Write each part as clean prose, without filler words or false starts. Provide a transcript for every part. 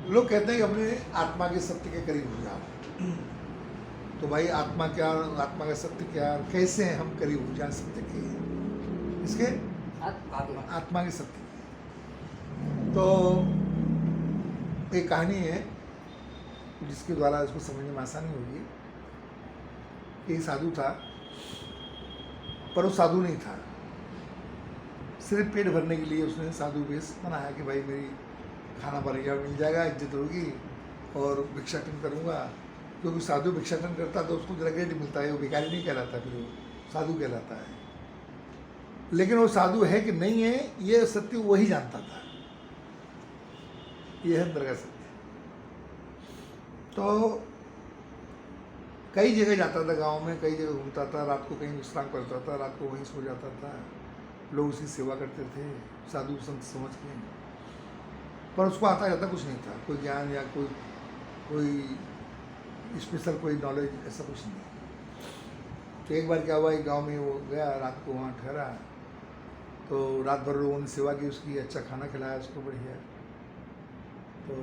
लोग कहते हैं कि अपने आत्मा के सत्य के करीब हो जाओ। तो भाई आत्मा क्या, आत्मा का सत्य क्या, कैसे हम करीब हो जाए सत्य के, इसके आत्मा के सत्य के। तो एक कहानी है जिसके द्वारा इसको समझने में आसानी होगी। एक साधु था, पर वो साधु नहीं था। सिर्फ पेट भरने के लिए उसने साधु वेश बनाया कि भाई मेरी खाना बढ़िया मिल जाएगा, इज्जत होगी और भिक्षाटन करूँगा। क्योंकि साधु भिक्षाटन करता तो उसको जरा क्रेडिट मिलता है, वो भिखारी नहीं कहलाता, फिर वो साधु कहलाता है। लेकिन वो साधु है कि नहीं है ये सत्य वही जानता था। ये है अंदर का सत्य। तो कई जगह जाता था, गांव में कई जगह घूमता था, रात को कहीं विश्राम करता था, रात को वहीं सो जाता था। लोग उसकी सेवा करते थे साधु संत समझ के, पर उसको आता जाता कुछ नहीं था, कोई ज्ञान या कोई स्पेशल कोई नॉलेज, ऐसा कुछ नहीं। तो एक बार क्या हुआ, एक गांव में वो गया, रात को वहाँ ठहरा, तो रात भर लोगों ने सेवा की उसकी, अच्छा खाना खिलाया उसको बढ़िया। तो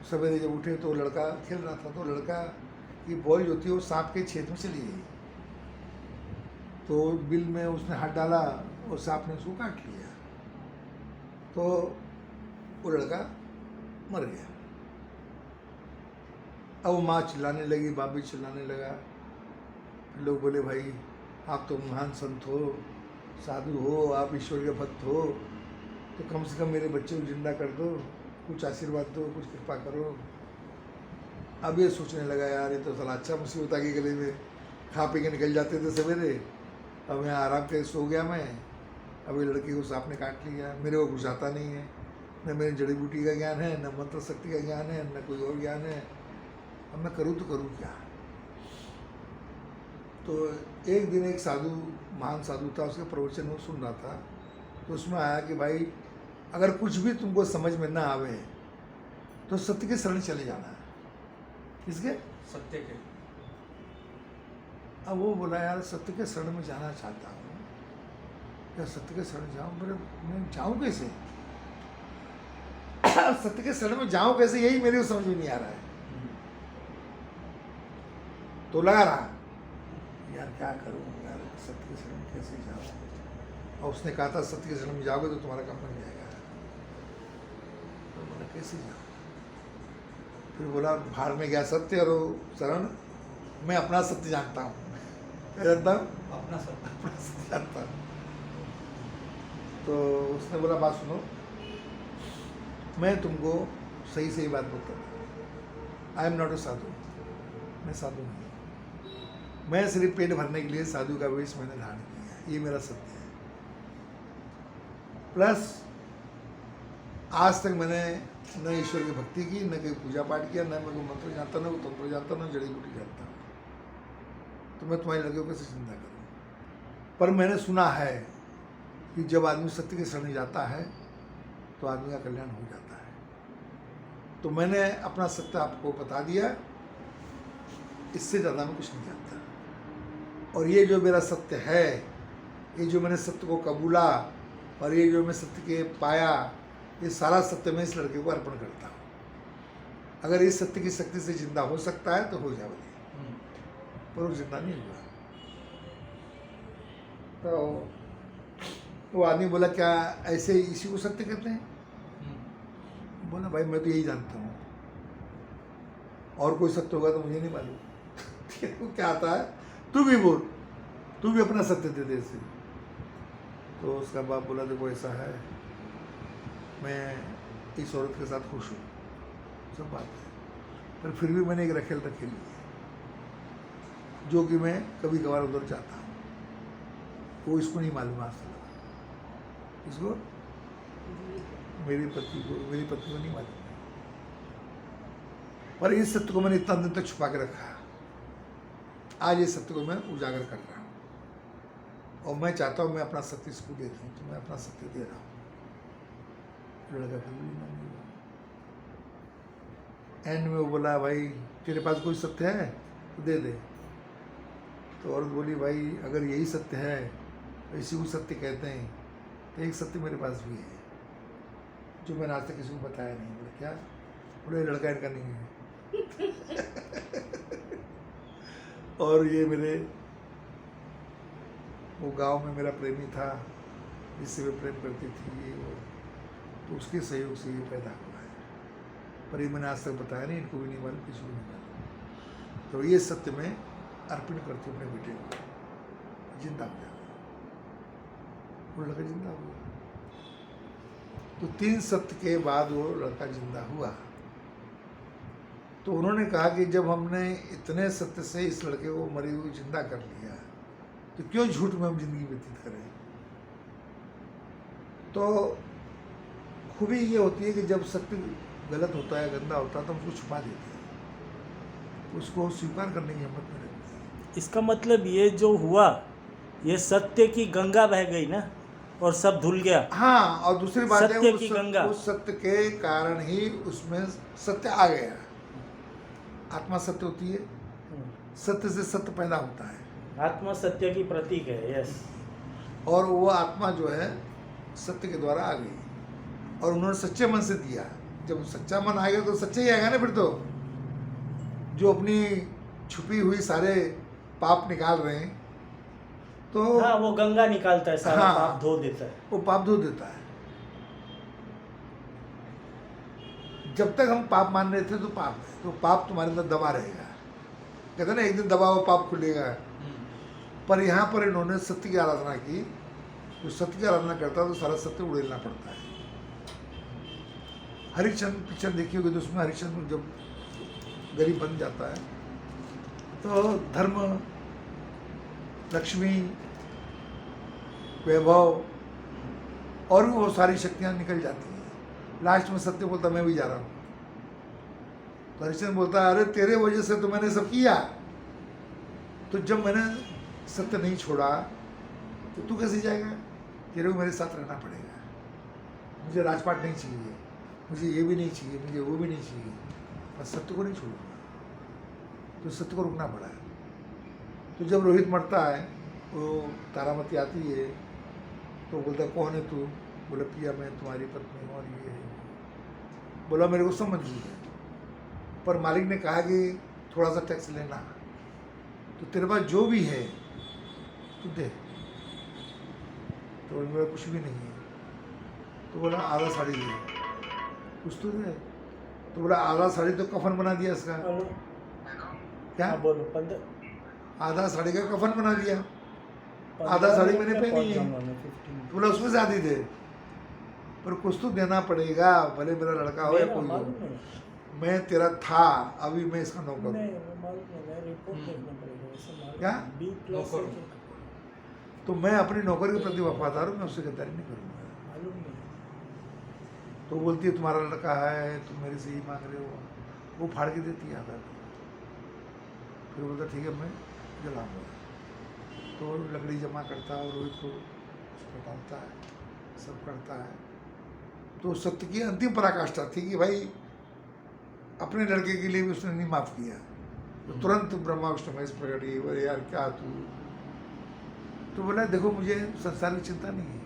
सवेरे जब उठे तो लड़का खेल रहा था, तो लड़का की बॉल जो थी वो सांप के छेद में चली गई। तो बिल में उसने हाथ डाला और सांप ने उसको काट लिया। तो वो लड़का मर गया। अब वो माँ चिल्लाने लगी, बाप भी चिल्लाने लगा। लोग बोले भाई आप तो महान संत हो, साधु हो, आप ईश्वर के भक्त हो, तो कम से कम मेरे बच्चे को जिंदा कर दो, कुछ आशीर्वाद दो, कुछ कृपा करो। अब ये सोचने लगा यार ये तो साला अच्छा मुसीबत आ गई गले में, खा पी के निकल जाते थे सवेरे, अब यहाँ आराम करके सो गया मैं, अब ये लड़की को सांप ने काट लिया, मेरे को कुछ आता नहीं है, न मेरी जड़ी बूटी का ज्ञान है, न मंत्र शक्ति का ज्ञान है, न कोई और ज्ञान है, अब मैं करूँ तो करूँ क्या। तो एक दिन एक साधु, महान साधु था, उसके प्रवचन में सुन रहा था, तो उसमें आया कि भाई अगर कुछ भी तुमको समझ में ना आवे तो सत्य के शरण चले जाना है। किसके? सत्य के। अब वो बोला यार सत्य के शरण में जाना चाहता हूँ, क्या सत्य के शरण जाऊँ, मैं जाऊँ कैसे सत्य के शरण में जाऊँ कैसे, यही मेरे को समझ में नहीं आ रहा है। तो लगा रहा यार क्या करूँ यार, सत्य के शरण में कैसे जाऊँ। और उसने कहा था सत्य के शरण में जाओगे तो तुम्हारा काम बन जाएगा। तो बोला कैसे जाऊँ, फिर बोला भाड़ में गया सत्य और शरण, मैं अपना सत्य जानता हूँ, जानता हूँ अपना सत्य जानता हूँ। तो उसने बोला बात सुनो, मैं तुमको सही सही बात बोलता हूँ, आई एम नॉट ए साधु, मैं साधु नहीं, मैं सिर्फ पेट भरने के लिए साधु का वेश मैंने धारण किया, ये मेरा सत्य है। प्लस आज तक मैंने न ईश्वर की भक्ति की, न कोई पूजा पाठ किया, न मैं कोई मंत्र जानता, न कोई तंत्र जानता, न जड़ी बूटी जानता हूँ। तो मैं तुम्हारी लड़कियों कैसे चिंता करूँ। पर मैंने सुना है कि जब आदमी सत्य के शरण जाता है तो आदमी का कल्याण हो जाता है। तो मैंने अपना सत्य आपको बता दिया, इससे ज़्यादा मैं कुछ नहीं जानता। और ये जो मेरा सत्य है, ये जो मैंने सत्य को कबूला और ये जो मैं सत्य के पाया, ये सारा सत्य मैं इस लड़के को अर्पण करता हूँ। अगर इस सत्य की शक्ति से जिंदा हो सकता है तो हो जाए, पर वो जिंदा नहीं हुआ। तो वो आदमी बोला क्या ऐसे इसी को सत्य कहते हैं? बोला भाई मैं तो यही जानता हूँ, और कोई सत्य होगा तो मुझे नहीं मालूम तेरे को क्या आता है, तू भी बोल, तू भी अपना सत्य दे दे इसे। तो उसका बाप बोला देखो ऐसा है, मैं इस औरत के साथ खुश हूँ, सब बात है, पर फिर भी मैंने एक रखेल रखी ली है जो कि मैं कभी कभार उधर जाता हूँ, वो इसको नहीं मालूम आज तक, इसको मेरी पत्नी को नहीं मालूम। पर इस सत्य को मैंने इतना दिन तक छुपा के रखा, आज इस सत्य को मैं उजागर कर रहा हूँ और मैं चाहता हूँ मैं अपना सत्य इसको दे दूँ, तो मैं अपना सत्य दे रहा हूँ। लड़का फिर भी नहीं हुआ। एंड में वो बोला भाई तेरे पास कोई सत्य है तो दे दे। तो औरत बोली भाई अगर यही सत्य है तो इसी को सत्य कहते हैं, तो एक सत्य मेरे पास भी है जो मैंने आज तक किसी को बताया नहीं। बोले क्या? बोले लड़का इनका नहीं है। और ये मेरे वो गांव में मेरा प्रेमी था जिससे वे प्रेम करती थी, ये वो, तो उसके सहयोग से ये पैदा हुआ है। पर ये मैंने आज तक बताया नहीं, इनको भी नहीं मालूम, किसी को नहीं मालूम। तो ये सत्य में अर्पण करती हूँ अपने बेटे को, जिंदा हो जाता, वो लड़का जिंदा हुआ। तो 3 सत्य के बाद वो लड़का जिंदा हुआ। तो उन्होंने कहा कि जब हमने इतने सत्य से इस लड़के को मरी हुई जिंदा कर लिया, तो क्यों झूठ में हम जिंदगी व्यतीत करें। तो खूबी ये होती है कि जब सत्य गलत होता है, गंदा होता है, तो हम उसको छुपा देते हैं, उसको स्वीकार करने की हिम्मत नहीं रखते। इसका मतलब ये जो हुआ, ये सत्य की गंगा बह गई ना, और सब धुल गया। हाँ, और दूसरी बात है सत्य की गंगा, उस सत्य के कारण ही उसमें सत्य आ गया। आत्मा सत्य होती है, सत्य से सत्य पैदा होता है। आत्मा सत्य की प्रतीक है। यस। और वो आत्मा जो है सत्य के द्वारा आ गई, और उन्होंने सच्चे मन से दिया। जब सच्चा मन आएगा तो सच्चा ही आएगा ना। फिर तो जो अपनी छुपी हुई सारे पाप निकाल रहे हैं, तो हाँ, वो गंगा निकालता है, सारा हाँ, पाप धो देता है। वो पाप धो देता है। जब तक हम पाप मान रहे थे तो पाप है, तो पाप तुम्हारे अंदर दबा रहेगा। कहते ना एक दिन दबा हुआ पाप खुलेगा। पर यहाँ पर इन्होंने सत्य की आराधना की। जो सत्य की आराधना करता है तो सारा सत्य उड़ेलना पड़ता है। हरिश्चंद्र पिक्चर देखी होगी, तो उसमें हरिश्चंद्र जब गरीब बन जाता है तो धर्म, लक्ष्मी, वैभव और भी बहुत सारी शक्तियाँ निकल जाती हैं। लास्ट में सत्य बोलता मैं भी जा रहा हूँ। तो हरिश्चंद्र बोलता है अरे तेरे वजह से तो मैंने सब किया, तो जब मैंने सत्य नहीं छोड़ा तो तू कैसे जाएगा। तेरे को मेरे साथ रहना पड़ेगा। मुझे राजपाट नहीं चाहिए, मुझे ये भी नहीं चाहिए, मुझे वो भी नहीं चाहिए, मैं सत्य को नहीं छोड़ूंगा। तो सत्य को रुकना पड़ा। तो जब रोहित मरता है, वो तारामती आती है, तो बोलता कौन है तू। बोला पिया मैं तुम्हारी पत्नी हूँ और ये है। बोला मेरे को सब मंजूर है, पर मालिक ने कहा कि थोड़ा सा टैक्स लेना, तो तेरे पास जो भी है तू दे। तो मेरा कुछ भी नहीं है। तो बोला आधा साड़ी दे, कुछ तो दे। तो बोला आधा साड़ी तो कफन बना दिया इसका। क्या हाँ, बोलो। 15 आधा साड़ी का कफन बना दिया, आधा साड़ी मैंने पहनी है। तो बोला उसमें से आधी दे, पर कुछ तो देना पड़ेगा, भले मेरा लड़का हो या कोई हो। मैं तेरा था, अभी मैं इसका नौकर हूँ। क्या? तो मैं अपनी नौकर के प्रति वफादार हूँ, मैं उससे गद्दारी नहीं करूँगा। तो बोलती है तुम्हारा लड़का है, तुम मेरे से ही मांग रहे हो। वो फाड़ के देती है आधा। फिर बोलता ठीक है मैं जलाऊंगा। तो लकड़ी जमा करता है और रोहित को उसमें डालता है, सब करता है। तो सत्य की अंतिम पराकाष्ठा थी कि भाई अपने लड़के के लिए भी उसने नहीं माफ़ किया। तो तुरंत ब्रह्मा विष्णु महेश प्रकट हुए, बोले यार क्या तू। तो बोला देखो मुझे संसार की चिंता नहीं है,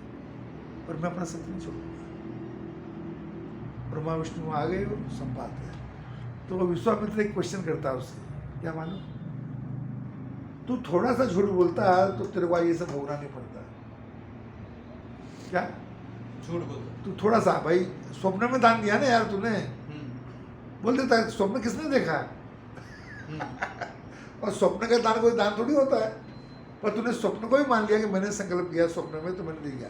पर मैं अपना सत्य नहीं छोड़ूंगा। ब्रह्मा विष्णु आ गए और संवाद है। तो विश्वामित्र एक क्वेश्चन करता है उससे, क्या मालूम तू थोड़ा सा झूठ बोलता है तो तेरे को ये सब भोगना नहीं पड़ता। क्या झूठ बोलता। तू थोड़ा सा, भाई स्वप्न में दान दिया ना यार तूने, बोल देता है स्वप्न किसने देखा। और स्वप्न का दान कोई दान थोड़ी होता है, पर तूने स्वप्न को ही मान लिया कि मैंने संकल्प किया स्वप्न में तो मैंने दिया।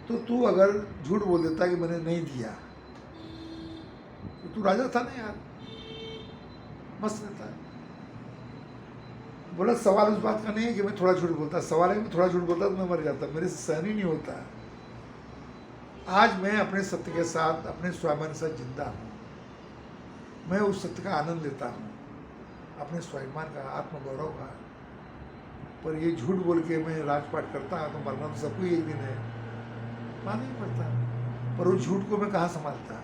तो तू अगर झूठ बोल देता कि मैंने नहीं दिया, तो तू राजा था ना यार, मस्त रहता है। बोला सवाल उस बात का नहीं है कि मैं थोड़ा झूठ बोलता, सवाल है कि मैं थोड़ा झूठ बोलता तो मैं मर जाता, मेरे से सहन ही नहीं होता। आज मैं अपने सत्य के साथ, अपने स्वाभिमान के साथ जिंदा हूँ। मैं उस सत्य का आनंद लेता हूँ, अपने स्वाभिमान का, आत्मगौरव का। पर ये झूठ बोल के मैं राजपाट करता हूँ तो मरना तो सबको ही एक दिन है, मालूम नहीं पड़ता। पर उस झूठ को मैं कहाँ संभालता।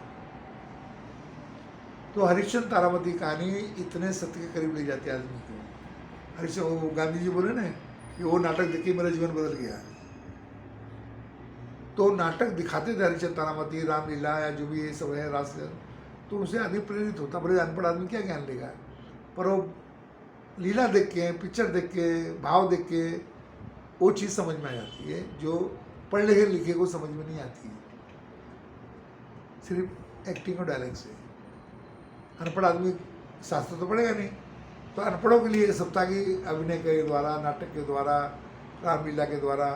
तो हरिश्चंद्र तारामती कहानी इतने सत्य के करीब ले जाती है आदमी को। हरिश्चंद्र, वो गांधी जी बोले ना कि वो नाटक देख के मेरा जीवन बदल गया। तो नाटक दिखाते थे हरिश्चंद्र तारामती, रामलीला या जो भी ये सब है रास, तो उनसे आदमी प्रेरित होता। बड़े अनपढ़ आदमी क्या ज्ञान लेगा, पर वो लीला देख के, पिक्चर देख के, भाव देख के वो चीज़ समझ में आ जाती है जो पढ़ लिखे लिखे को समझ में नहीं आती है, सिर्फ एक्टिंग और डायलॉग से। अनपढ़ आदमी शास्त्र तो पढ़ेगा नहीं, तो अनपढ़ों के लिए सप्ताह की अभिनय के द्वारा, नाटक के द्वारा, रामलीला के द्वारा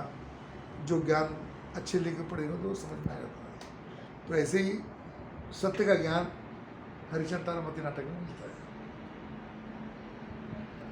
जो ज्ञान अच्छे लेके पढ़ेगा तो समझ में आ जाता है। तो ऐसे ही सत्य का ज्ञान हरिश्चंद्र तारामती नाटक में मिलता है।